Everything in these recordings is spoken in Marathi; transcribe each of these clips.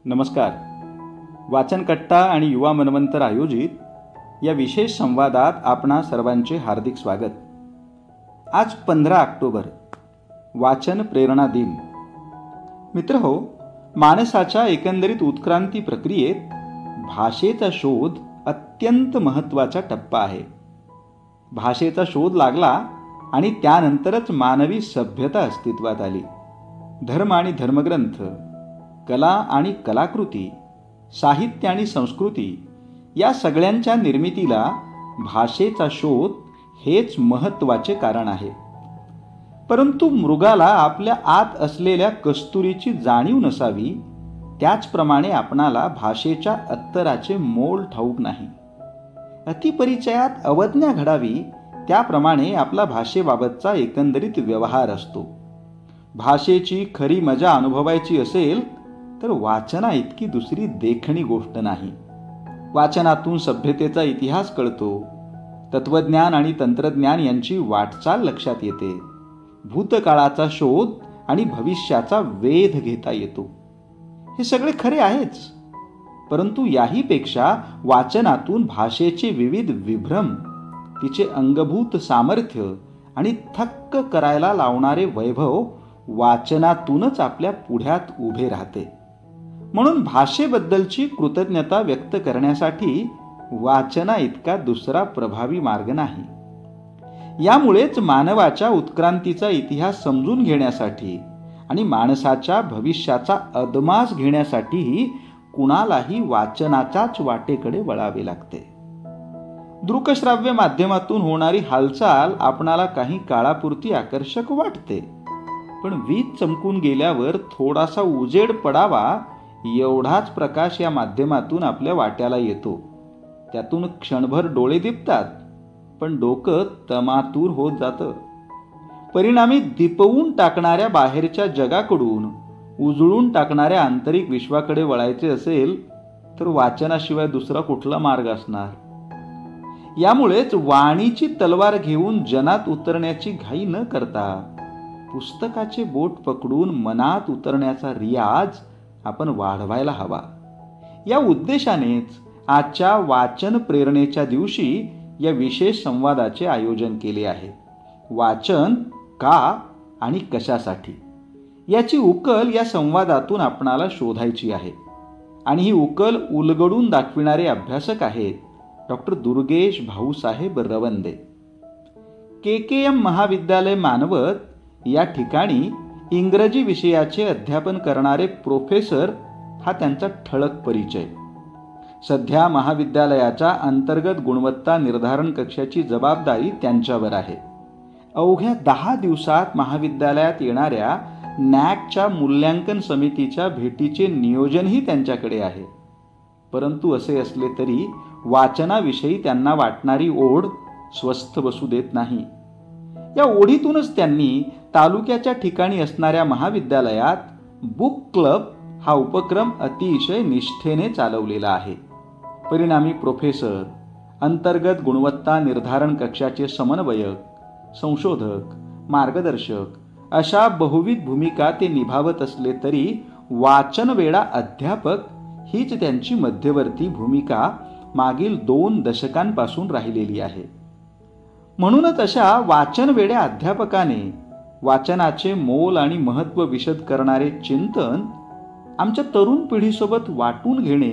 नमस्कार. वाचनकट्टा आणि युवा मनवंतर आयोजित या विशेष संवादात आपणा सर्वांचे हार्दिक स्वागत. आज 15 ऑक्टोबर, वाचन प्रेरणा दिन. मित्रहो, माणसाच्या एकंदरीत उत्क्रांती प्रक्रियेत भाषेचा शोध अत्यंत महत्त्वाचा टप्पा आहे. भाषेचा शोध लागला आणि त्यानंतरच मानवी सभ्यता अस्तित्वात आली. धर्म आणि धर्मग्रंथ, कला आणि कलाकृती, साहित्य आणि संस्कृती या सगळ्यांच्या निर्मितीला भाषेचा शोध हेच महत्त्वाचे कारण आहे. परंतु मृगाला आपल्या आत असलेल्या कस्तुरीची जाणीव नसावी, त्याचप्रमाणे आपणाला भाषेच्या अत्तराचे मोल ठाऊक नाही. अतिपरिचयात अवज्ञा घडावी, त्याप्रमाणे आपला भाषेबाबतचा एकंदरीत व्यवहार असतो. भाषेची खरी मजा अनुभवायची असेल तर वाचना इतकी दुसरी देखणी गोष्ट नाही. वाचनातून सभ्यतेचा इतिहास कळतो, तत्वज्ञान आणि तंत्रज्ञान यांची वाटचाल लक्षात येते, भूतकाळाचा शोध आणि भविष्याचा वेध घेता येतो. हे सगळे खरे आहेच, परंतु याहीपेक्षा वाचनातून भाषेचे विविध विभ्रम, तिचे अंगभूत सामर्थ्य आणि थक्क करायला लावणारे वैभव वाचनातूनच आपल्या पुढ्यात उभे राहते. म्हणून भाषेबद्दलची कृतज्ञता व्यक्त करण्यासाठी वाचना इतका दुसरा प्रभावी मार्ग नाही. यामुळेच मानवाच्या उत्क्रांतीचा इतिहास समजून घेण्यासाठी आणि माणसाच्या भविष्याचा अदमास घेण्यासाठीही कुणालाही वाचनाच्याच वाटेकडे वळावे लागते. दृकश्राव्य माध्यमातून होणारी हालचाल आपणाला काही काळापुरती आकर्षक वाटते, पण वीज चमकून गेल्यावर थोडासा उजेड पडावा एवढाच प्रकाश या माध्यमातून आपल्या वाट्याला येतो. त्यातून क्षणभर डोळे दिपतात, पण डोकं तमातूर होत जातं. परिणामी दिपवून टाकणाऱ्या बाहेरच्या जगाकडून उजळून टाकणाऱ्या आंतरिक विश्वाकडे वळायचे असेल तर वाचनाशिवाय दुसरा कुठला मार्ग असणार. यामुळेच वाणीची तलवार घेऊन जनात उतरण्याची घाई न करता पुस्तकाचे बोट पकडून मनात उतरण्याचा रियाज आपण वाढवायला हवा. या उद्देशानेच आजच्या वाचन प्रेरणेच्या दिवशी या विशेष संवादाचे आयोजन केले आहे. वाचन का आणि कशासाठी याची उकल या संवादातून आपणाला शोधायची आहे. आणि ही उकल उलगडून दाखविणारे अभ्यासक आहेत डॉक्टर दुर्गेश भाऊसाहेब रवंदे. KKM महाविद्यालय मानवत या ठिकाणी इंग्रजी विषयाचे अध्यापन करणारे प्रोफेसर हा त्यांचा ठळक परिचय. सध्या महाविद्यालयाच्या अंतर्गत गुणवत्ता निर्धारण कक्षाची जबाबदारी त्यांच्यावर आहे. अवघ्या 10 दिवसात महाविद्यालयात येणाऱ्या NAACच्या मूल्यांकन समितीच्या भेटीचे नियोजनही त्यांच्याकडे आहे. परंतु असे असले तरी वाचनाविषयी त्यांना वाटणारी ओढ स्वस्थ बसू देत नाही. या ओढीतूनच त्यांनी तालुक्याच्या ठिकाणी असणाऱ्या महाविद्यालयात बुक क्लब हा उपक्रम अतिशय निष्ठेने चालवलेला आहे. परिणामी प्रोफेसर, अंतर्गत गुणवत्ता निर्धारण कक्षाचे समन्वयक, संशोधक, मार्गदर्शक अशा बहुविध भूमिका ते निभावत असले तरी वाचनवेडा अध्यापक हीच त्यांची मध्यवर्ती भूमिका मागील 2 दशकांपासून राहिलेली आहे. म्हणूनच अशा वाचनवेड्या अध्यापकाने वाचनाचे मोल आणि महत्त्व विशद करणारे चिंतन आमच्या तरुण पिढीसोबत वाटून घेणे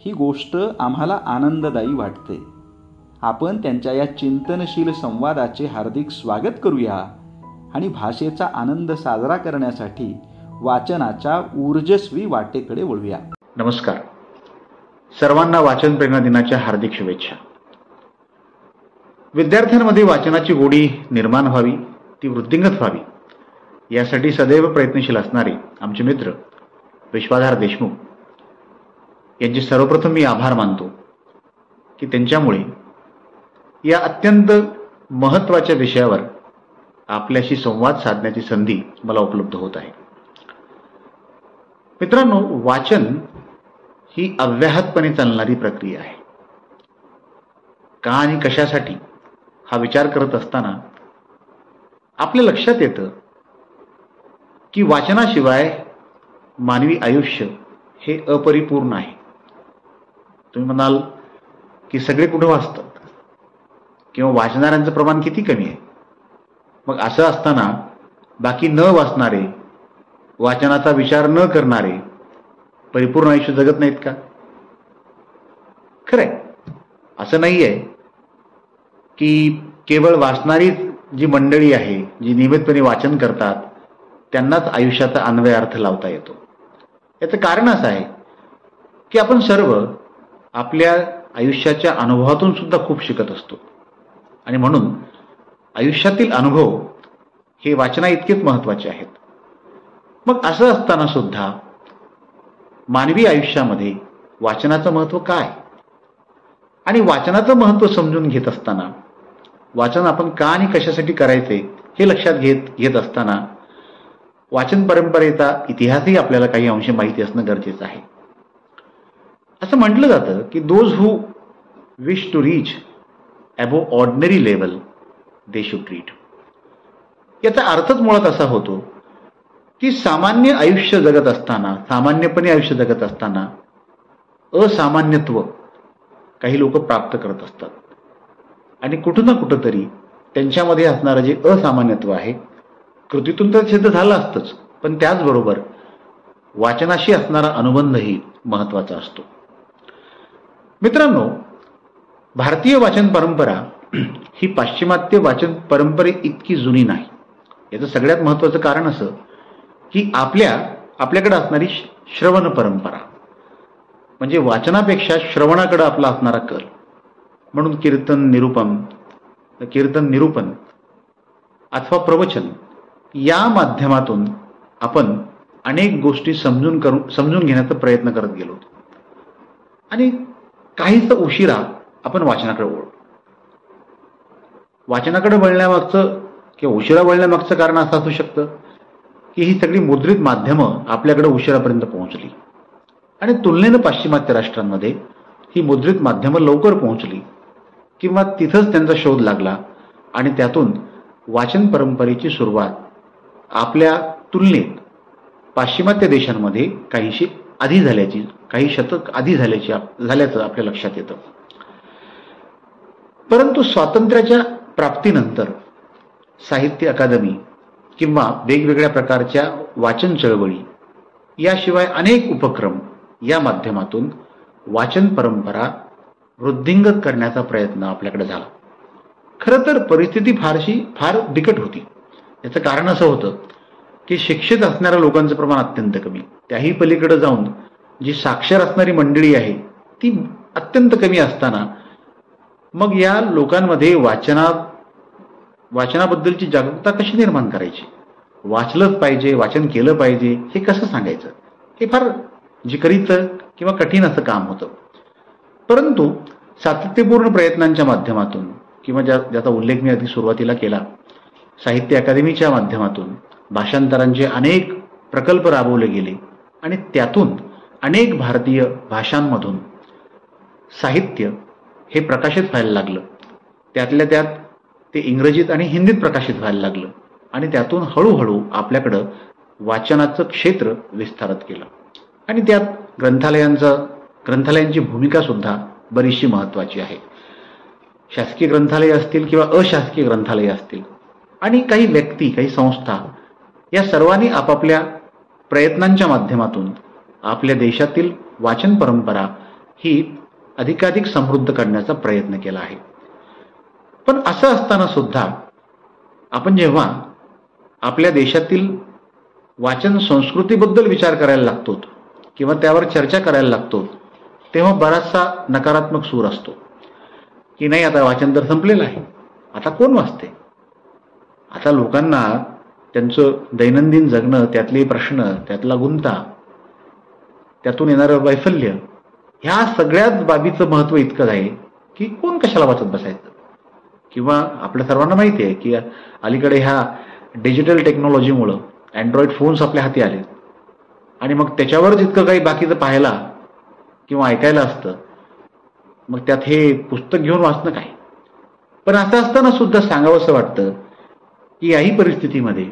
ही गोष्ट आम्हाला आनंददायी वाटते. आपण त्यांच्या या चिंतनशील संवादाचे हार्दिक स्वागत करूया आणि भाषेचा आनंद साजरा करण्यासाठी वाचनाच्या ऊर्जस्वी वाटेकडे वळूया. नमस्कार. सर्वांना वाचन प्रेरणा दिनाच्या हार्दिक शुभेच्छा. विद्यार्थ्यांमध्ये वाचनाची गोडी निर्माण व्हावी, ती वृद्धिंगत व्हावी, यासाठी सदैव प्रयत्नशील असणारे आमचे मित्र विश्वाधार देशमुख यांचे सर्वप्रथम मी आभार मानतो की त्यांच्यामुळे या अत्यंत महत्त्वाच्या विषयावर आपल्याशी संवाद साधण्याची संधी मला उपलब्ध होत आहे. मित्रांनो, वाचन ही अव्याहतपणे चालणारी प्रक्रिया आहे. का आणि कशासाठी हा विचार करत असताना आपल्या लक्षात येतं की वाचनाशिवाय मानवी आयुष्य हे अपरिपूर्ण आहे. तुम्ही म्हणाल की सगळे कुठं वाचतात किंवा वाचणाऱ्यांचं प्रमाण किती कमी आहे. मग असं असताना बाकी न वाचणारे, वाचनाचा विचार न करणारे परिपूर्ण आयुष्य जगत नाहीत का? खरंय, असं नाही आहे की केवळ वाचणारी जी मंडळी आहे, जी नियमितपणे वाचन करतात, त्यांनाच आयुष्याचा अन्वय अर्थ लावता येतो. याचं कारण असं आहे की आपण सर्व आपल्या आयुष्याच्या अनुभवातून सुद्धा खूप शिकत असतो आणि म्हणून आयुष्यातील अनुभव हे वाचना इतकेच महत्त्वाचे आहेत. मग असं असताना सुद्धा मानवी आयुष्यामध्ये वाचनाचं महत्त्व काय आणि वाचनाचं महत्त्व समजून घेत असताना, वाचन आपण का आणि कशासाठी करायचे हे लक्षात घेत असताना वाचन परंपरेचा इतिहासही आपल्याला काही अंशी माहिती असणं गरजेचं आहे. असं म्हटलं जातं की those who wish to reach above ordinary level they should read. याचा अर्थच मुळात असा होतो की सामान्य आयुष्य जगत असताना, सामान्यपणे आयुष्य जगत असताना असामान्यत्व काही लोक प्राप्त करत असतात आणि कुठं ना कुठं तरी त्यांच्यामध्ये असणारं जे असामान्यत्व आहे कृतीतून तर सिद्ध झालं असतंच, पण त्याचबरोबर वाचनाशी असणारा अनुबंधही महत्त्वाचा असतो. मित्रांनो, भारतीय वाचन परंपरा ही पाश्चिमात्य वाचन परंपरे इतकी जुनी नाही. याचं सगळ्यात महत्त्वाचं कारण असं की आपल्याकडे असणारी श्रवण परंपरा, म्हणजे वाचनापेक्षा श्रवणाकडे आपला असणारा कल, म्हणून कीर्तन निरूपण अथवा प्रवचन या माध्यमातून आपण अनेक गोष्टी समजून घेण्याचा प्रयत्न करत गेलो आणि काहीच उशिरा आपण वाचनाकडे वळलो. वाचनाकडे वळण्यामागचं किंवा उशिरा वळण्यामागचं कारण असं असू शकतं की ही सगळी मुद्रित माध्यमं आपल्याकडे उशिरापर्यंत पोहोचली आणि तुलनेनं पाश्चिमात्य राष्ट्रांमध्ये ही मुद्रित माध्यमं लवकर पोहोचली किंवा तिथंच त्यांचा शोध लागला आणि त्यातून वाचन परंपरेची सुरुवात आपल्या तुलनेत पाश्चिमात्य देशांमध्ये काहीशी आधी झाल्याची, काही शतक आधी झाल्याचं आपल्या लक्षात येतं. परंतु स्वातंत्र्याच्या प्राप्तीनंतर साहित्य अकादमी किंवा वेगवेगळ्या प्रकारच्या वाचन चळवळी याशिवाय अनेक उपक्रम या माध्यमातून वाचन परंपरा वृद्धिंगत करण्याचा प्रयत्न आपल्याकडे झाला. खरं तर परिस्थिती फार बिकट होती. याचं कारण असं होतं की शिक्षित असणाऱ्या लोकांचं प्रमाण अत्यंत कमी, त्याही पलीकडे जाऊन जी साक्षर असणारी मंडळी आहे ती अत्यंत कमी असताना मग या लोकांमध्ये वाचनाबद्दलची जागरूकता कशी निर्माण करायची, वाचलंच पाहिजे, वाचन केलं पाहिजे हे कसं सांगायचं, हे फार जिकरीचं किंवा कठीण असं काम होतं. परंतु सातत्यपूर्ण प्रयत्नांच्या माध्यमातून किंवा ज्याचा उल्लेख मी आधी सुरुवातीला केला, साहित्य अकादमीच्या माध्यमातून भाषांतरांचे अनेक प्रकल्प राबवले गेले आणि त्यातून अनेक भारतीय भाषांमधून साहित्य हे प्रकाशित व्हायला लागलं. त्यातल्या त्यात ते इंग्रजीत आणि हिंदीत प्रकाशित व्हायला लागलं आणि त्यातून हळूहळू आपल्याकडं वाचनाचं क्षेत्र विस्तारत गेलं आणि त्यात ग्रंथालयांची भूमिका सुद्धा बरीचशी महत्त्वाची आहे. शासकीय ग्रंथालय असतील किंवा अशासकीय ग्रंथालय असतील आणि काही व्यक्ती, काही संस्था या सर्वांनी आपापल्या प्रयत्नांच्या माध्यमातून आपल्या देशातील वाचन परंपरा ही अधिकाधिक समृद्ध करण्याचा प्रयत्न केला आहे. पण असं असताना सुद्धा आपण जेव्हा आपल्या देशातील वाचन संस्कृतीबद्दल विचार करायला लागतो किंवा त्यावर चर्चा करायला लागतो तेव्हा बराचसा नकारात्मक सूर असतो की नाही, आता वाचन तर संपलेलं आहे, आता कोण वाचते, आता लोकांना त्यांचं दैनंदिन जगणं, त्यातले प्रश्न, त्यातला गुंता, त्यातून येणारं वैफल्य, ह्या सगळ्याच बाबीचं महत्त्व इतकं आहे की कोण कशाला वाचत बसायचं. किंवा आपल्या सर्वांना माहिती आहे की अलीकडे ह्या डिजिटल टेक्नॉलॉजीमुळं अँड्रॉइड फोन्स आपल्या हाती आले आणि मग त्याच्यावरच इतकं काही बाकीचं पाहायला किंवा ऐकायला असतं, मग त्यात हे पुस्तक घेऊन वाचणं काय. पण असं असताना सुद्धा सांगावंसं वाटतं की याही परिस्थितीमध्ये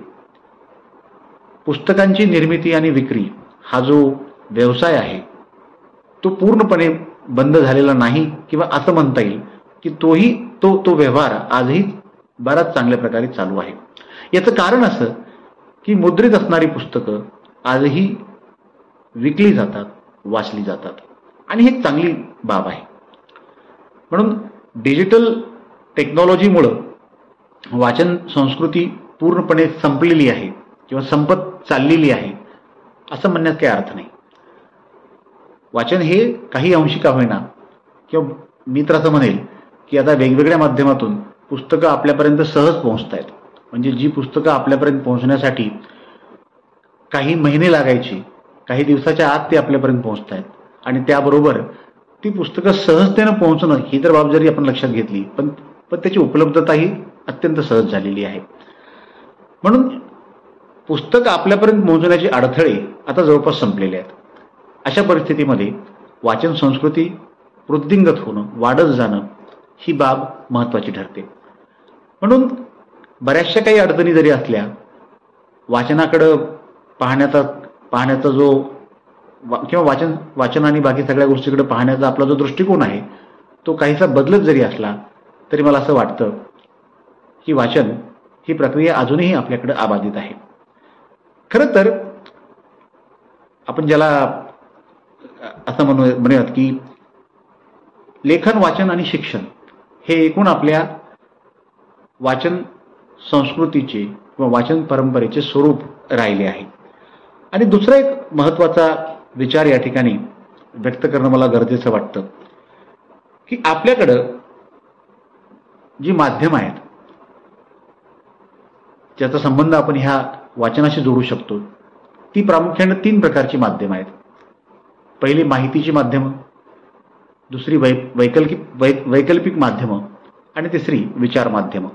पुस्तकांची निर्मिती आणि विक्री हा जो व्यवसाय आहे तो पूर्णपणे बंद झालेला नाही, किंवा असं म्हणता येईल की तो व्यवहार आजही बराच चांगल्या प्रकारे चालू आहे. याचं कारण असं की मुद्रित असणारी पुस्तकं आजही विकली जातात, वाचली जातात, आणि ही एक चांगली बाब आहे. म्हणून डिजिटल टेक्नॉलॉजीमुळं वाचन संस्कृती पूर्णपणे संपलेली आहे किंवा संपत चाललेली आहे असं म्हणण्यात काही अर्थ नाही. वाचन हे काही अंशी का होईना, किंवा मी तर असं म्हणेल की आता वेगवेगळ्या माध्यमातून पुस्तकं आपल्यापर्यंत सहज पोहोचत आहेत. म्हणजे जी पुस्तकं आपल्यापर्यंत पोहोचण्यासाठी काही महिने लागायची, काही दिवसाच्या आत ती आपल्यापर्यंत पोहोचत आहेत. आणि त्याबरोबर ती पुस्तकं सहजतेनं पोहोचणं ही तर बाब जरी आपण लक्षात घेतली, पण त्याची उपलब्धताही अत्यंत सहज झालेली आहे. म्हणून पुस्तक आपल्यापर्यंत पोहोचण्याचे अडथळे आता जवळपास संपलेले आहेत. अशा परिस्थितीमध्ये वाचन संस्कृती वृद्धिंगत होणं, वाढत जाणं ही बाब महत्त्वाची ठरते. म्हणून बऱ्याचशा काही अडचणी जरी असल्या, वाचनाकडं पाहण्याचा जो किंवा वाचन आणि बाकी सगळ्या गोष्टीकडे पाहण्याचा आपला जो दृष्टिकोन आहे तो काहीसा बदलत जरी असला, तरी मला असं वाटतं की वाचन ही प्रक्रिया अजूनही आपल्याकडे अबाधित आहे. खरं तर आपण ज्याला असं म्हणूयात की लेखन, वाचन आणि शिक्षण हे एकूण आपल्या वाचन संस्कृतीचे किंवा वाचन परंपरेचे स्वरूप राहिले आहे. आणि दुसरा एक महत्त्वाचा विचार या ठिकाणी व्यक्त करणं मला गरजेचं वाटतं की आपल्याकडं जी माध्यमं आहेत ज्याचा संबंध आपण ह्या वाचनाशी जोडू शकतो, ती प्रामुख्याने 3 प्रकारची माध्यमं आहेत. पहिली माहितीची माध्यमं, दुसरी वैकल्पिक माध्यमं, आणि तिसरी विचार माध्यमं.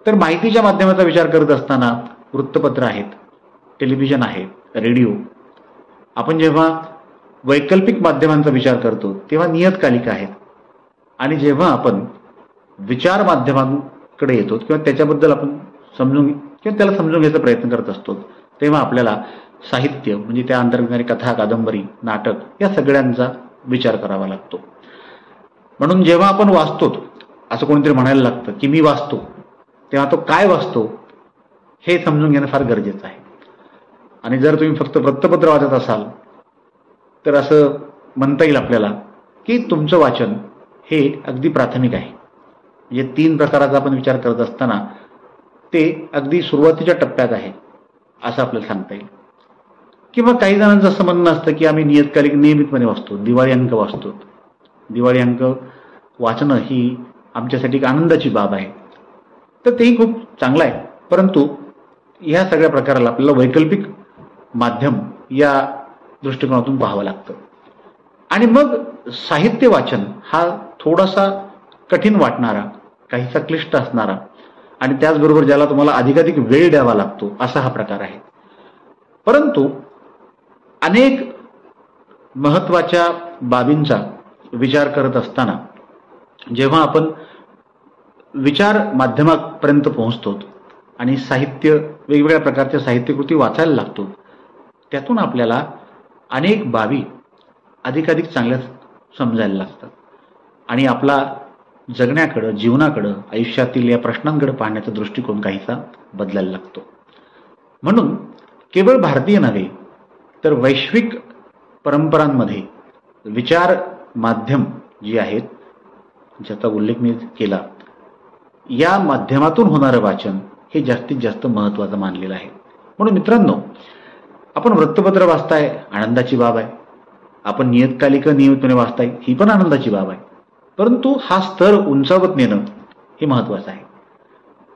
तर माहितीच्या माध्यमाचा विचार करत असताना वृत्तपत्र आहेत, टेलिव्हिजन आहे, रेडिओ. आपण जेव्हा वैकल्पिक माध्यमांचा विचार करतो तेव्हा नियतकालिका आहेत. आणि जेव्हा आपण विचार माध्यमांकडे येतो किंवा त्याच्याबद्दल आपण त्याला समजून घ्यायचा प्रयत्न करत असतो, तेव्हा आपल्याला साहित्य म्हणजे त्या अंतर्गत कथा, कादंबरी, नाटक या सगळ्यांचा विचार करावा लागतो. म्हणून जेव्हा आपण वाचतो, असं कोणीतरी म्हणायला लागतं की मी वाचतो, तेव्हा तो काय वाचतो हे समजून घेणं फार गरजेचं आहे. आणि जर तुम्ही फक्त वृत्तपत्र वाचत असाल तर असं म्हणता येईल आपल्याला की तुमचं वाचन हे अगदी प्राथमिक आहे. म्हणजे 3 प्रकाराचा आपण विचार करत असताना ते अगदी सुरुवातीच्या टप्प्यात आहे असं आपल्याला सांगता येईल. किंवा काही जणांचं असं म्हणणं असतं की आम्ही नियमितपणे वाचतो, दिवाळी अंक वाचतो. दिवाळी अंक वाचणं ही आमच्यासाठी एक आनंदाची बाब आहे. तर तेही खूप चांगलं आहे, परंतु ह्या सगळ्या प्रकाराला आपल्याला वैकल्पिक माध्यम या दृष्टिकोनातून पाहावं लागतं. आणि मग साहित्य वाचन हा थोडासा कठीण वाटणारा, काहीसा क्लिष्ट असणारा आणि त्याचबरोबर ज्याला तुम्हाला अधिकाधिक वेळ द्यावा लागतो असा हा प्रकार आहे. परंतु अनेक महत्त्वाच्या बाबींचा विचार करत असताना जेव्हा आपण विचार माध्यमापर्यंत पोहोचतो आणि वेगवेगळ्या प्रकारच्या साहित्यकृती वाचायला लागतो, त्यातून आपल्याला अनेक बाबी अधिकाधिक चांगल्या समजायला लागतात आणि आपला जगण्याकडं, जीवनाकडं, आयुष्यातील या प्रश्नांकडे पाहण्याचा दृष्टिकोन काहीसा बदलायला लागतो. म्हणून केवळ भारतीय नव्हे तर वैश्विक परंपरांमध्ये विचार माध्यम जी आहेत, ज्याचा उल्लेख मी केला, या माध्यमातून होणारं वाचन हे जास्तीत जास्त महत्त्वाचं मानलेलं आहे. म्हणून मित्रांनो, आपण वृत्तपत्र वाचताय, आनंदाची बाब आहे. आपण नियतकालिका नियमितपणे वाचताय, ही पण आनंदाची बाब आहे. परंतु हा स्तर उंचावत नेणं हे महत्त्वाचं आहे.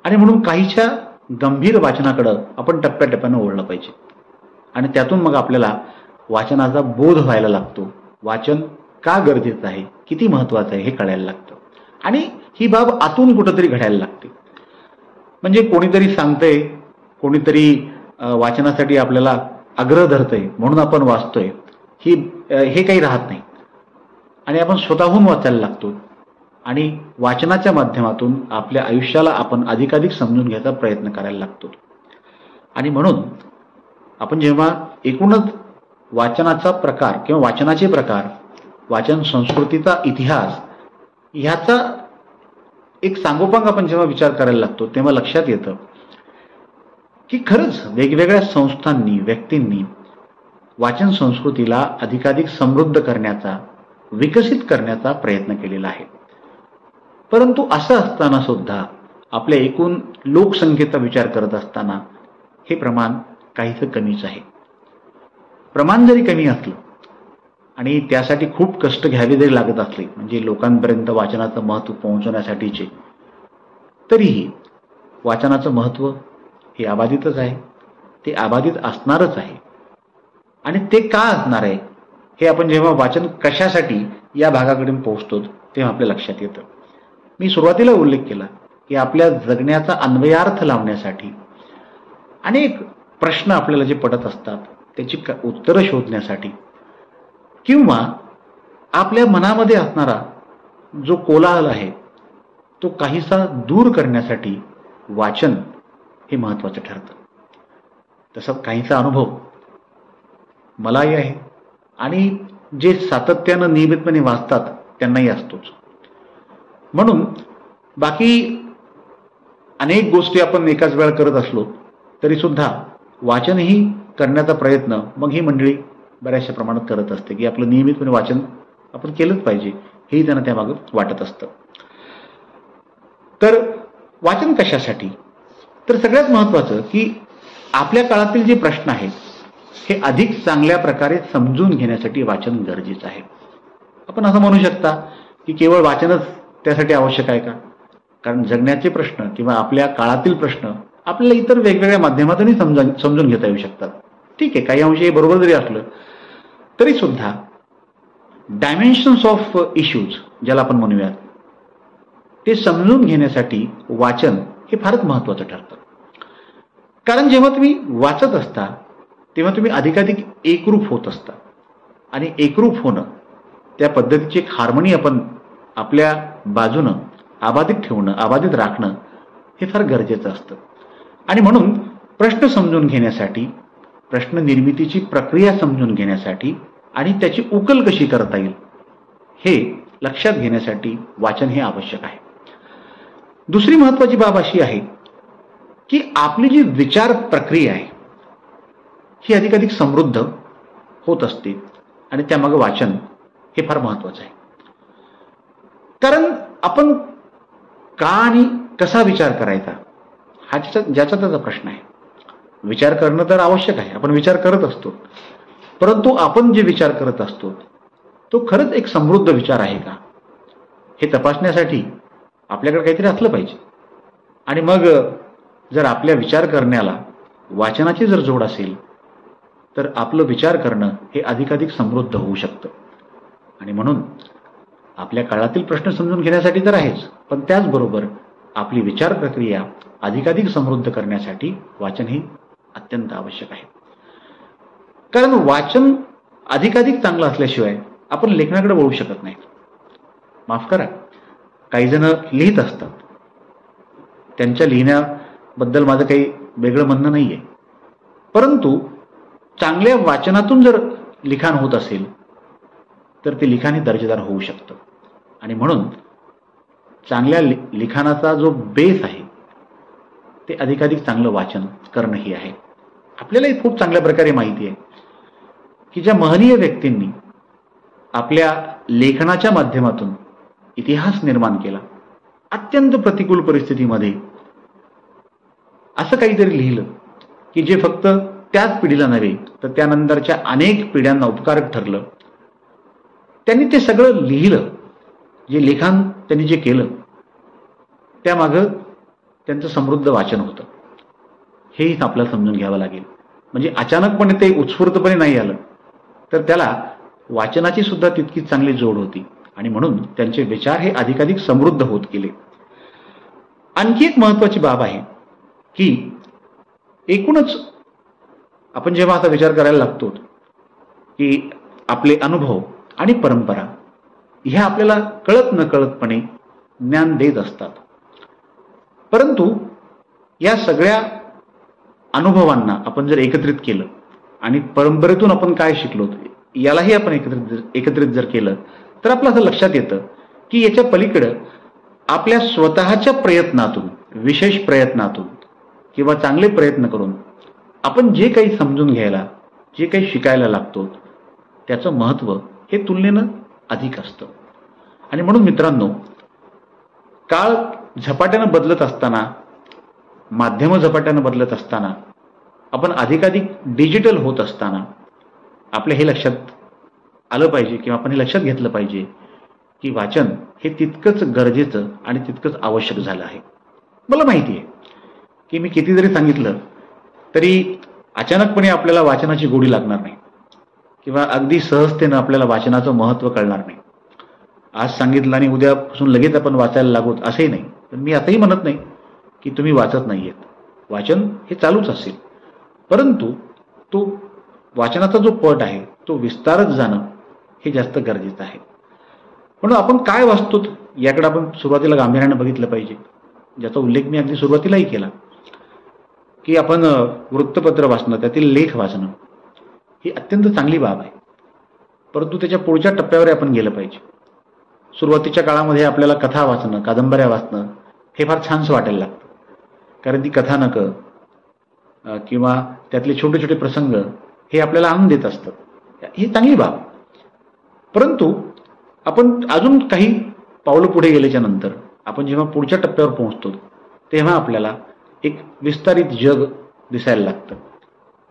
आणि म्हणून काहीशा गंभीर वाचनाकडं आपण टप्प्याटप्प्यानं ओढलं पाहिजे. आणि त्यातून मग आपल्याला वाचनाचा बोध व्हायला लागतो. वाचन का गरजेचं आहे, किती महत्त्वाचं आहे हे कळायला लागतं. आणि ही बाब आतून कुठंतरी घडायला लागते. म्हणजे कोणीतरी सांगतंय, कोणीतरी वाचनासाठी आपल्याला आग्रह धरतंय म्हणून आपण वाचतोय, हे काही राहत नाही. आणि आपण स्वतःहून वाचायला लागतो आणि वाचनाच्या माध्यमातून आपल्या आयुष्याला आपण अधिकाधिक समजून घ्यायचा प्रयत्न करायला लागतो. आणि म्हणून आपण जेव्हा एकूणच वाचनाचा प्रकार किंवा वाचनाचे प्रकार, वाचन संस्कृतीचा इतिहास ह्याचा एक सांगोपांग आपण जेव्हा विचार करायला लागतो तेव्हा लक्षात येतं की खरंच वेगवेगळ्या संस्थांनी, व्यक्तींनी वाचन संस्कृतीला अधिकाधिक समृद्ध करण्याचा, विकसित करण्याचा प्रयत्न केलेला आहे. परंतु असं असताना सुद्धा आपल्या एकूण लोकसंख्येचा विचार करत असताना हे प्रमाण काहीसं कमीच आहे. प्रमाण जरी कमी असलं आणि त्यासाठी खूप कष्ट घ्यावे जरी लागत असले, म्हणजे लोकांपर्यंत वाचनाचं महत्त्व पोहोचवण्यासाठीचे, तरीही वाचनाचं महत्त्व हे अबाधितच आहे. ते अबाधित असणारच आहे. आणि ते का असणार आहे हे आपण जेव्हा वाचन कशासाठी या भागाकडे पोहोचतो तेव्हा आपल्या लक्षात येतं. मी सुरुवातीला उल्लेख केला की आपल्या जगण्याचा अन्वयार्थ लावण्यासाठी, अनेक प्रश्न आपल्याला जे पडत असतात त्याची उत्तरं शोधण्यासाठी, किंवा आपल्या मनामध्ये असणारा जो कोलाहल आहे तो काहीसा दूर करण्यासाठी वाचन हे महत्त्वाचं ठरतं. तसा काहीसा अनुभव मलाही आहे आणि जे सातत्यानं नियमितपणे वाचतात त्यांनाही असतोच. म्हणून बाकी अनेक गोष्टी आपण एकाच वेळा करत असलो तरी सुद्धा वाचनही करण्याचा प्रयत्न मग ही मंडळी बऱ्याचशा प्रमाणात करत असते की आपलं नियमितपणे वाचन आपण केलंच पाहिजे, हेही त्यांना त्यामागं वाटत असतं. तर वाचन कशासाठी? तर सगळ्यात महत्त्वाचं की आपल्या काळातील जे प्रश्न आहेत हे अधिक चांगल्या प्रकारे समजून घेण्यासाठी वाचन गरजेचं आहे. आपण असं म्हणू शकता की केवळ वाचनच त्यासाठी आवश्यक आहे का? कारण जगण्याचे प्रश्न किंवा आपल्या काळातील प्रश्न आपल्याला इतर वेगवेगळ्या माध्यमातूनही समजून घेता येऊ शकतात. ठीक आहे, काही अंशी बरोबर जरी असलं तरी सुद्धा डायमेन्शन्स ऑफ इश्यूज ज्याला आपण म्हणूयात ते समजून घेण्यासाठी वाचन हे फारच महत्त्वाचं ठरतं. कारण जेव्हा तुम्ही वाचत असता तेव्हा तुम्ही अधिकाधिक एकरूप होत असता आणि एकरूप होणं, त्या पद्धतीची एक हार्मनी आपण आपल्या बाजूनं अबाधित ठेवणं, अबाधित राखणं हे फार गरजेचं असतं. आणि म्हणून प्रश्न समजून घेण्यासाठी, प्रश्न निर्मितीची प्रक्रिया समजून घेण्यासाठी आणि त्याची उकल कशी करता येईल हे लक्षात घेण्यासाठी वाचन हे आवश्यक आहे. दुसरी महत्त्वाची बाब अशी आहे की आपली जी विचार प्रक्रिया आहे ही अधिकाधिक समृद्ध होत असते आणि त्यामागे वाचन हे फार महत्त्वाचं आहे. कारण आपण का आणि कसा विचार करायचा हा ज्याचा त्याचा प्रश्न आहे. विचार करणं तर आवश्यक आहे, आपण विचार करत असतो, परंतु आपण जे विचार करत असतो तो खरंच एक समृद्ध विचार आहे का हे तपासण्यासाठी आपल्याकडे काहीतरी असलं पाहिजे. आणि मग जर आपल्या विचार करण्याला वाचनाची जर जोड असेल तर आपलं विचार करणं हे अधिकाधिक समृद्ध होऊ शकतं. आणि म्हणून आपल्या काळातील प्रश्न समजून घेण्यासाठी तर आहेच, पण त्याचबरोबर आपली विचार प्रक्रिया अधिकाधिक समृद्ध करण्यासाठी वाचन हे अत्यंत आवश्यक आहे. कारण वाचन अधिकाधिक चांगलं असल्याशिवाय आपण लेखनाकडे वळू शकत नाही. माफ करा, काही जण लिहित असतात, त्यांच्या लिहिण्याबद्दल माझं काही वेगळं म्हणणं नाही आहे, परंतु चांगल्या वाचनातून जर लिखाण होत असेल तर ते लिखाण हे दर्जेदार होऊ शकतं. आणि म्हणून चांगल्या लिखाणाचा जो बेस आहे ते अधिकाधिक चांगलं वाचन करणं हे आहे. आपल्यालाही खूप चांगल्या प्रकारे माहिती आहे की ज्या महनीय व्यक्तींनी आपल्या लेखनाच्या माध्यमातून इतिहास निर्माण केला, अत्यंत प्रतिकूल परिस्थितीमध्ये असं काहीतरी लिहिलं की जे फक्त त्याच पिढीला नव्हे तर त्यानंतरच्या अनेक पिढ्यांना उपकारक ठरलं. त्यांनी ते सगळं लिहिलं, जे लिखाण त्यांनी जे केलं त्यामागं त्यांचं समृद्ध वाचन होतं. हेही आपल्याला समजून घ्यावं लागेल. म्हणजे अचानकपणे ते उत्स्फूर्तपणे नाही आलं, तर त्याला वाचनाची सुद्धा तितकीच चांगली जोड होती आणि म्हणून त्यांचे विचार हे अधिकाधिक समृद्ध होत गेले. आणखी एक महत्त्वाची बाब आहे की एकूणच आपण जेव्हा असा विचार करायला लागतो की आपले अनुभव आणि परंपरा ह्या आपल्याला कळत नकळतपणे ज्ञान देत असतात, परंतु या सगळ्या अनुभवांना आपण जर एकत्रित केलं आणि परंपरेतून आपण काय शिकलो यालाही आपण एकत्रित जर केलं तर आपलं असं लक्षात येतं की याच्या पलीकडं आपल्या स्वतःच्या प्रयत्नातून, विशेष प्रयत्नातून किंवा चांगले प्रयत्न करून आपण जे काही समजून घ्यायला, जे काही शिकायला लागतो त्याचं महत्त्व हे तुलनेनं अधिक असतं. आणि म्हणून मित्रांनो, काळ झपाट्यानं बदलत असताना, माध्यमं झपाट्यानं बदलत असताना, आपण अधिकाधिक डिजिटल होत असताना आपल्या हे लक्षात आलं पाहिजे किंवा आपण हे लक्षात घेतलं पाहिजे की वाचन हे तितकंच गरजेचं आणि तितकंच आवश्यक झालं आहे. मला माहिती आहे की मी किती जरी सांगितलं तरी अचानकपणे आपल्याला वाचनाची गोडी लागणार नाही किंवा अगदी सहजतेनं आपल्याला वाचनाचं महत्त्व कळणार नाही. आज सांगितलं आणि उद्यापासून लगेच आपण वाचायला लागूत असंही नाही. पण मी असंही म्हणत नाही की तुम्ही वाचत नाहीयेत. वाचन हे चालूच असेल, परंतु तो वाचनाचा जो पट आहे तो विस्तारत जाणं हे जास्त गरजेचं आहे. म्हणून आपण काय वाचतो याकडे आपण सुरुवातीला गांभीर्यानं बघितलं पाहिजे, ज्याचा उल्लेख मी अगदी सुरुवातीलाही केला की आपण वृत्तपत्र वाचणं, त्यातील लेख वाचणं ही अत्यंत चांगली बाब आहे. परंतु त्याच्या पुढच्या टप्प्यावर आपण गेलं पाहिजे. सुरुवातीच्या काळामध्ये आपल्याला कथा वाचणं, कादंबऱ्या वाचणं हे फार छानसं वाटायला लागतं, कारण ती कथानकं किंवा त्यातले छोटे छोटे प्रसंग हे आपल्याला आनंद देत असतात. ही चांगली बाब. परंतु आपण अजून काही पावलं पुढे गेल्याच्या नंतर आपण जेव्हा पुढच्या टप्प्यावर पोहोचतो तेव्हा आपल्याला एक विस्तारित जग दिसायला लागतं.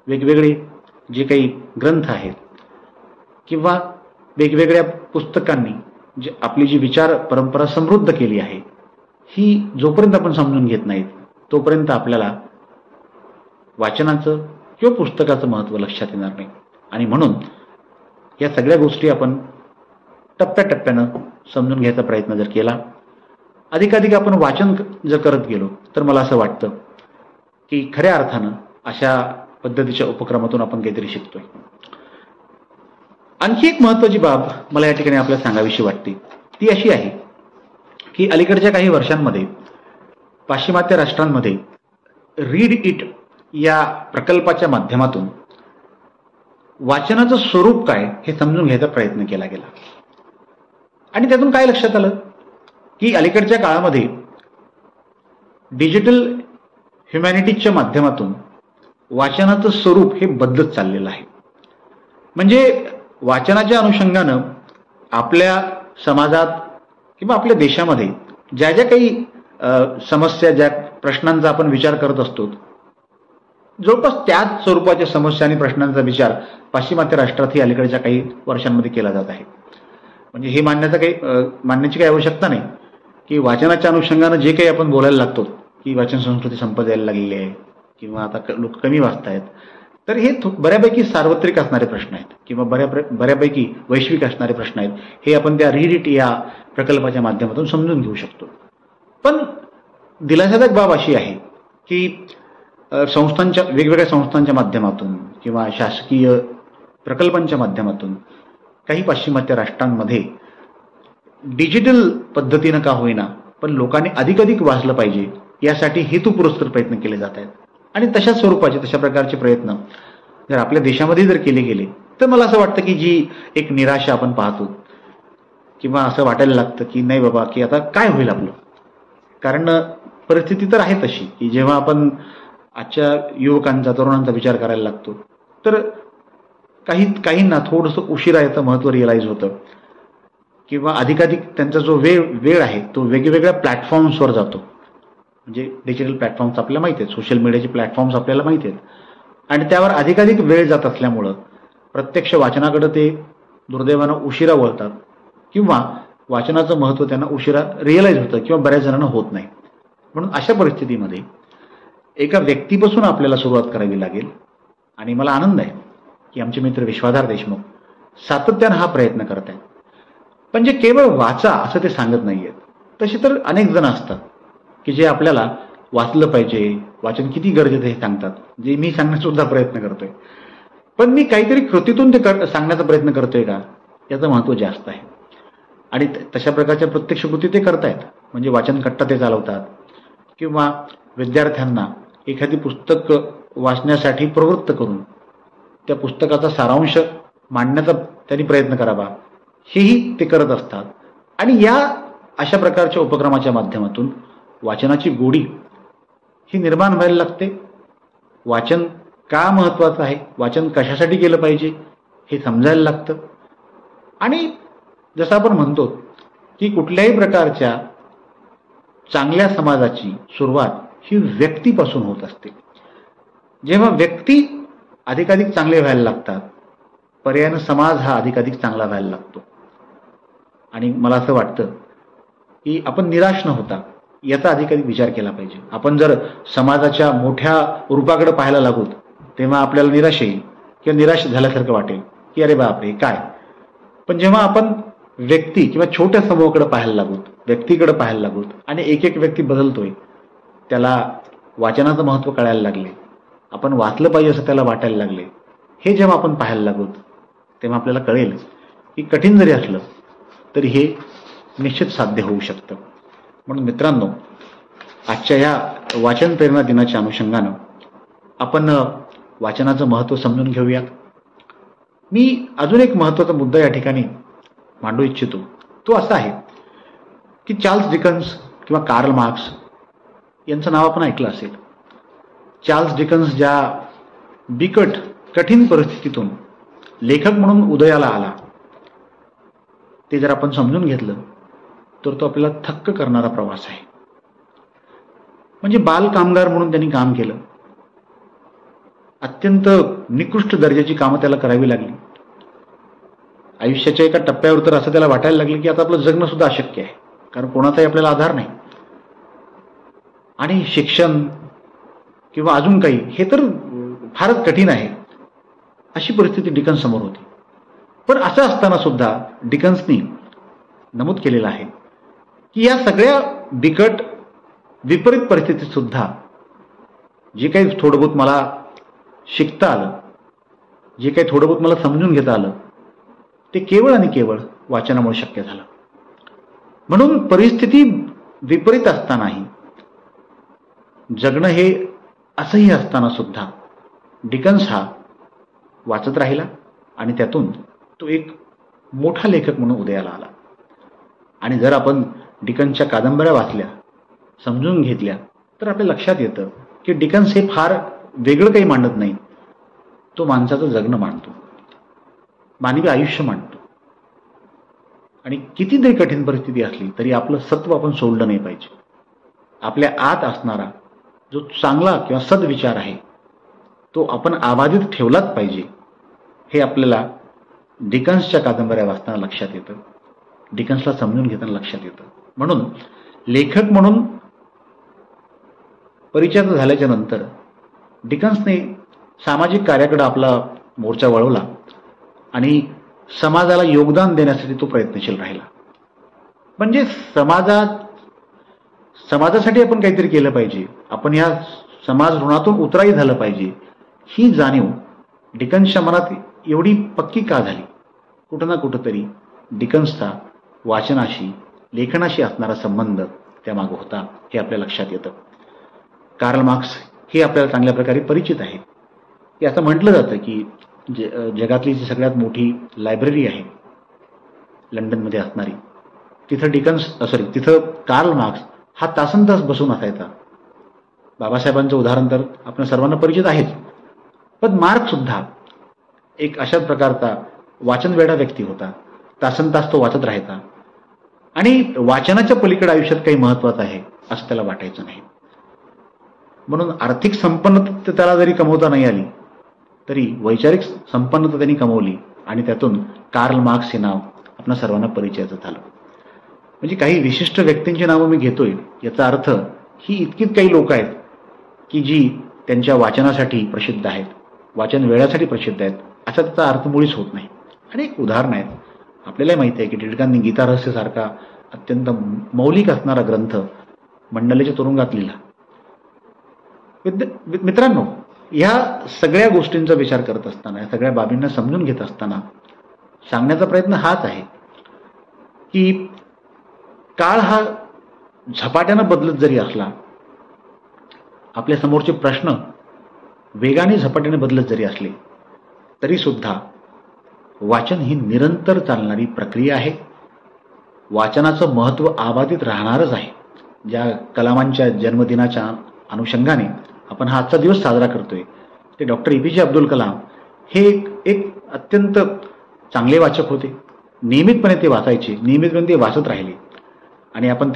वेगवेगळे जे काही ग्रंथ आहेत किंवा वेगवेगळ्या पुस्तकांनी जे आपली जी विचार परंपरा समृद्ध केली आहे ही जोपर्यंत आपण समजून घेत नाहीत तोपर्यंत आपल्याला वाचनाचं किंवा पुस्तकाचं महत्त्व लक्षात येणार नाही. आणि म्हणून या सगळ्या गोष्टी आपण टप्प्याटप्प्यानं समजून घ्यायचा प्रयत्न जर केला, अधिकाधिक आपण वाचन जर करत गेलो तर मला असं वाटतं की खऱ्या अर्थानं अशा पद्धतीच्या उपक्रमातून आपण काहीतरी शिकतोय. आणखी एक महत्त्वाची बाब मला या ठिकाणी आपल्याला सांगावीशी वाटते, ती अशी आहे की अलीकडच्या काही वर्षांमध्ये पाश्चिमात्य राष्ट्रांमध्ये रीड इट या प्रकल्पाच्या माध्यमातून वाचनाचं स्वरूप काय हे समजून घ्यायचा प्रयत्न केला गेला. आणि त्यातून काय लक्षात आलं की अलीकडच्या काळामध्ये डिजिटल ह्युमॅनिटीजच्या माध्यमातून वाचनाचं स्वरूप हे बदलत चाललेलं आहे. म्हणजे वाचनाच्या अनुषंगानं आपल्या समाजात किंवा आपल्या देशामध्ये ज्या ज्या काही समस्या, ज्या प्रश्नांचा आपण विचार करत असतो, जवळपास त्याच स्वरूपाच्या समस्या आणि प्रश्नांचा विचार पाश्चिमात्य राष्ट्रातही अलीकडच्या काही वर्षांमध्ये केला जात आहे. म्हणजे हे मानण्याची काही आवश्यकता नाही की वाचनाच्या अनुषंगानं जे काही आपण बोलायला लागतो की वाचन संस्कृती संपत यायला लागलेली आहे किंवा आता लोक कमी वाचतायत, तर हे बऱ्यापैकी सार्वत्रिक असणारे प्रश्न आहेत किंवा बऱ्यापैकी वैश्विक असणारे प्रश्न आहेत. हे आपण त्या रीड इट या प्रकल्पाच्या माध्यमातून समजून घेऊ शकतो. पण दिलासादायक बाब अशी आहे की वेगवेगळ्या संस्थांच्या माध्यमातून किंवा शासकीय प्रकल्पांच्या माध्यमातून काही पाश्चिमात्य राष्ट्रांमध्ये डिजिटल पद्धतीनं का होईना पण लोकांनी अधिकाधिक वाचलं पाहिजे यासाठी हेतुपुरस्सर प्रयत्न केले जात आहेत. आणि तशा स्वरूपाचे, तशा प्रकारचे प्रयत्न जर आपल्या देशामध्ये जर केले गेले तर मला असं वाटतं की जी एक निराशा आपण पाहतो किंवा असं वाटायला लागतं की नाही बाबा की आता काय होईल आपलं. कारण परिस्थिती तर आहे तशी की जेव्हा आपण आजच्या युवकांचा, तरुणांचा विचार करायला लागतो तर काहींना थोडंसं उशिरा याचं महत्त्व रिअलाइज होतं किंवा अधिकाधिक त्यांचा जो वेळ आहे तो वेगवेगळ्या प्लॅटफॉर्म्सवर जातो. म्हणजे डिजिटल प्लॅटफॉर्म्स आपल्याला माहिती आहेत, सोशल मीडियाचे प्लॅटफॉर्म्स आपल्याला माहिती आहेत आणि त्यावर अधिकाधिक वेळ जात असल्यामुळं प्रत्यक्ष वाचनाकडे ते दुर्दैवानं उशिरा वळतात किंवा वाचनाचं महत्त्व त्यांना उशिरा रिअलाइज होतं किंवा बऱ्याच जणांना होत नाही. म्हणून अशा परिस्थितीमध्ये एका व्यक्तीपासून आपल्याला सुरुवात करावी लागेल. आणि मला आनंद आहे की आमचे मित्र विश्वाधार देशमुख सातत्यानं हा प्रयत्न करत आहेत. पण जे केवळ वाचा असं ते सांगत नाहीयेत, तसे तर अनेक जण असतात की जे आपल्याला वाचलं पाहिजे, वाचन किती गरजेचं हे सांगतात, जे मी सांगण्याचा सुद्धा प्रयत्न करतोय. पण मी काहीतरी कृतीतून ते सांगण्याचा प्रयत्न करतोय का याचं महत्त्व जास्त आहे. आणि तशा प्रकारच्या प्रत्यक्ष कृती ते करतायत. म्हणजे वाचन कट्टा ते चालवतात किंवा विद्यार्थ्यांना एखादी पुस्तक वाचण्यासाठी प्रवृत्त करून त्या पुस्तकाचा सारांश मांडण्याचा त्यांनी प्रयत्न करावा, हेही ते करत असतात. आणि या अशा प्रकारच्या उपक्रमाच्या माध्यमातून वाचनाची गोडी ही निर्माण व्हायला लागते. वाचन का महत्त्वाचं आहे, वाचन कशासाठी केलं पाहिजे हे समजायला लागतं. आणि जसं आपण म्हणतो की कुठल्याही प्रकारच्या चांगल्या समाजाची सुरुवात ही व्यक्तीपासून होत असते. जेव्हा व्यक्ती अधिकाधिक चांगले व्हायला लागतात, पर्यायानं समाज हा अधिकाधिक चांगला व्हायला लागतो. आणि मला असं वाटतं की आपण निराश न होता याचा अधिकाधिक विचार केला पाहिजे. आपण जर समाजाच्या मोठ्या रूपाकडे पाहायला लागू तेव्हा आपल्याला निराश येईल किंवा निराश झाल्यासारखं वाटेल की अरे बापरे काय. पण जेव्हा आपण व्यक्ती किंवा छोट्या समूहाकडे पाहायला लागू, व्यक्तीकडे पाहायला लागू आणि एक एक व्यक्ती बदलतोय, त्याला वाचनाचं महत्त्व कळायला लागले, आपण वाचलं पाहिजे असं त्याला वाटायला लागले, हे जेव्हा आपण पाहायला लागू तेव्हा आपल्याला कळेल की कठीण जरी असलं तरी हे निश्चित साध्य होऊ शकतं. म्हणून मित्रांनो, आजच्या या वाचन प्रेरणा दिनाच्या अनुषंगानं आपण वाचनाचं महत्त्व समजून घेऊयात. मी अजून एक महत्त्वाचा मुद्दा या ठिकाणी मांडू इच्छितो. तो असा आहे की चार्ल्स डिकन्स किंवा कार्ल मार्क्स यांचं नाव आपण ऐकलं असेल. चार्ल्स डिकन्स ज्या बिकट कठीण परिस्थितीतून लेखक म्हणून उदयाला आला, ते जर आपण समजून घेतलं तर तो आपल्याला थक्क करणारा प्रवास आहे. म्हणजे बाल कामगार म्हणून त्यांनी काम केलं. अत्यंत निकृष्ट दर्जाची कामं त्याला करावी लागली. आयुष्याच्या एका टप्प्यावर तर असं त्याला वाटायला लागलं की आता आपलं जगणं सुद्धा अशक्य आहे, कारण कोणाचाही आपल्याला आधार नाही. आणि शिक्षण किंवा अजून काही हे तर फारच कठीण आहे, अशी परिस्थिती डिकन्स समोर होती. पण असं असताना सुद्धा डिकन्सनी नमूद केलेलं आहे की या सगळ्या बिकट विपरीत परिस्थितीत सुद्धा जे काही थोडं बहुत मला शिकता आलं, जे काही थोडं बहुत मला समजून घेता आलं, ते केवळ आणि केवळ वाचनामुळे शक्य झालं. म्हणून परिस्थिती विपरीत असतानाही, जगणं हे असंही असताना सुद्धा डिकन्स हा वाचत राहिला आणि त्यातून तो एक मोठा लेखक म्हणून उदयाला आला. आणि जर आपण डिकन्सच्या कादंबऱ्या वाचल्या, समजून घेतल्या, तर आपल्या लक्षात येतं की डिकन्स हे फार वेगळं काही मांडत नाही. तो माणसाचं जगणं मांडतो, मानवी आयुष्य मांडतो. आणि किती जरी कठीण परिस्थिती असली तरी आपलं सत्व आपण सोडलं नाही पाहिजे. आपल्या आत असणारा जो चांगला किंवा सद्विचार आहे तो आपण आबाधित ठेवलाच पाहिजे, हे आपल्याला डिकन्सच्या कादंबऱ्या वाचताना लक्षात येतं, डिकन्सला समजून घेताना लक्षात येतं. म्हणून लेखक म्हणून परिचयाचं झाल्याच्या नंतर डिकन्सने सामाजिक कार्याकडे आपला मोर्चा वळवला आणि समाजाला योगदान देण्यासाठी तो प्रयत्नशील राहिला. म्हणजे समाजासाठी आपण काहीतरी केलं पाहिजे, आपण या समाज ऋणातून उतराई झालं पाहिजे, ही जाणीव डिकन्सच्या मनात एवढी पक्की का झाली? कुठं ना कुठंतरी डिकन्सचा वाचनाशी, लेखनाशी असणारा संबंध त्यामागं होता, हे आपल्या लक्षात येतं. कार्ल मार्क्स हे आपल्याला चांगल्या प्रकारे परिचित आहे. की असं म्हटलं जातं की जगातली जी सगळ्यात मोठी लायब्ररी आहे लंडनमध्ये असणारी, तिथं कार्ल मार्क्स हा तासनतास बसून असायचा. बाबासाहेबांचं उदाहरण तर आपण सर्वांना परिचित आहेच. पण मार्क्स सुद्धा एक अशाच प्रकारचा वाचनवेडा व्यक्ती होता. तासनतास तो वाचत राहायचा आणि वाचनाच्या पलीकडे आयुष्यात काही महत्त्वाचं आहे असं त्याला वाटायचं नाही. म्हणून आर्थिक संपन्नता त्याला जरी कमवता नाही आली तरी वैचारिक संपन्नता त्यांनी कमवली आणि त्यातून कार्ल मार्क्स हे नाव आपल्या सर्वांना परिचयाचं झालं. म्हणजे काही विशिष्ट व्यक्तींची नावं मी घेतोय, याचा अर्थ ही इतकीच काही लोक आहेत की जी त्यांच्या वाचनासाठी प्रसिद्ध आहेत, वाचन वेळासाठी प्रसिद्ध आहेत, असा त्याचा अर्थ मुळीच होत नाही. अनेक उदाहरणं आहेत. आपल्याला माहिती आहे की टिळकांनी गीता रहस्यसारखा अत्यंत मौलिक असणारा ग्रंथ मंडलेच्या तुरुंगात लिहिला. मित्रांनो, ह्या सगळ्या गोष्टींचा विचार करत असताना, या सगळ्या बाबींना समजून घेत असताना सांगण्याचा प्रयत्न हाच आहे की काळ हा झपाट्यानं बदलत जरी असला, आपल्या समोरचे प्रश्न वेगाने झपाट्याने बदलत जरी असले, तरीसुद्धा वाचन ही निरंतर चालणारी प्रक्रिया आहे. वाचनाचं महत्त्व अबाधित राहणारच आहे. ज्या कलामांच्या जन्मदिनाच्या अनुषंगाने आपण हा आजचा दिवस साजरा करतोय ते डॉक्टर APJ अब्दुल कलाम हे एक अत्यंत चांगले वाचक होते. नियमितपणे ते वाचायचे, नियमितपणे ते वाचत राहिले आणि आपण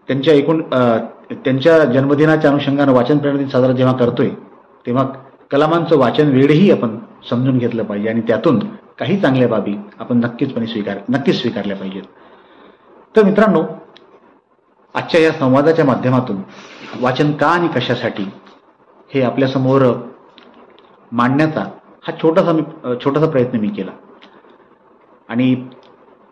त्यांच्या जन्मदिनाच्या अनुषंगानं वाचन प्रेरणा दिन साजरा जेव्हा करतोय तेव्हा कलामांचं वाचन वेळही आपण समजून घेतलं पाहिजे आणि त्यातून काही चांगल्या बाबी आपण नक्कीच स्वीकारल्या पाहिजेत. तर मित्रांनो, आजच्या या संवादाच्या माध्यमातून वाचन का आणि कशासाठी हे आपल्यासमोर मांडण्याचा हा छोटासा प्रयत्न मी केला. आणि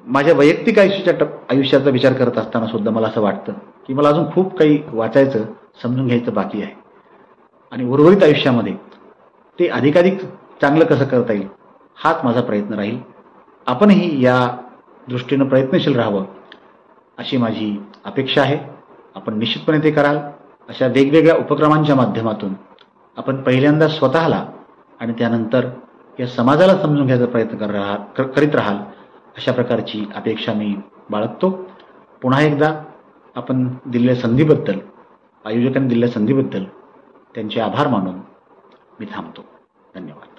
माझ्या वैयक्तिक आयुष्याचा विचार करत असताना सुद्धा मला असं वाटतं की मला अजून खूप काही वाचायचं, समजून घ्यायचं बाकी आहे आणि उर्वरित आयुष्यामध्ये ते अधिकाधिक चांगलं कसं करता येईल हाच माझा प्रयत्न राहील. आपणही या दृष्टीनं प्रयत्नशील राहावं अशी माझी अपेक्षा आहे. आपण निश्चितपणे ते कराल. अशा वेगवेगळ्या उपक्रमांच्या माध्यमातून आपण पहिल्यांदा स्वतःला आणि त्यानंतर या समाजाला समजून घ्यायचा प्रयत्न करीत राहाल अशा प्रकारची अपेक्षा मी बाळगतो. पुन्हा एकदा आपण दिलेल्या संधीबद्दल, आयोजकांनी दिलेल्या संधीबद्दल त्यांचे आभार मानून मी थांबतो. धन्यवाद.